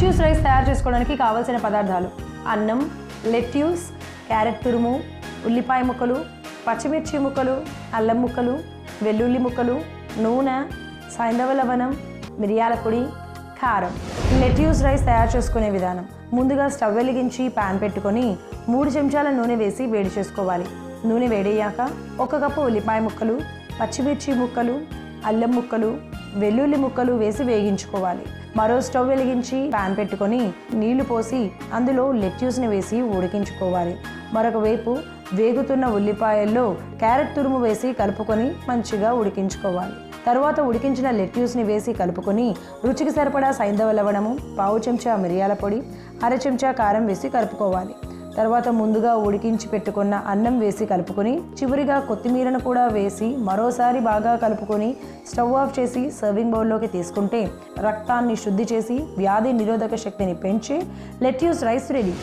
Lettuce rice తయారు చేసుకోవడానికి కావాల్సిన పదార్థాలు: అన్నం, లెట్యూస్, క్యారెట్ తురుము, ఉల్లిపాయ ముక్కలు, పచ్చిమిర్చి ముక్కలు, అల్లం ముక్కలు, వెల్లుల్లి ముక్కలు, నూనె, సైంధవ లవణం, మిరియాల పొడి, కారం. లెట్యూస్ రైస్ తయారు చేసుకునే విధానం: ముందుగా స్టవ్ వెలిగించి ప్యాన్ పెట్టుకొని 3 చెంచాల నూనె వేసి వేడి చేసుకోవాలి. నూనె వేడయ్యాక 1 కప్పు ఉల్లిపాయ ముక్కలు, పచ్చిమిర్చి ముక్కలు, అల్లం ముక్కలు, వెల్లుల్లి ముక్కలు వేసి వేగించుకోవాలి. మరో స్టవ్ వెలిగించి ప్యాన్ పెట్టుకొని నీళ్లు పోసి అందులో లెట్యూస్ని వేసి ఉడికించుకోవాలి. మరొక వైపు వేగుతున్న ఉల్లిపాయల్లో క్యారెట్ తురుము వేసి కలుపుకొని మంచిగా ఉడికించుకోవాలి. తర్వాత ఉడికించిన లెట్యూస్ని వేసి కలుపుకొని రుచికి సరిపడా సైంధవ లవణము, పావు చెంచా మిరియాల పొడి, అర చెంచా కారం వేసి కలుపుకోవాలి. తర్వాత ముందుగా ఉడికించి పెట్టుకున్న అన్నం వేసి కలుపుకొని చివరిగా కొత్తిమీరను కూడా వేసి మరోసారి బాగా కలుపుకొని స్టవ్ ఆఫ్ చేసి సర్వింగ్ బౌల్లోకి తీసుకుంటే రక్తాన్ని శుద్ధి చేసి వ్యాధి నిరోధక శక్తిని పెంచి లెట్యూస్ రైస్ రెడీ.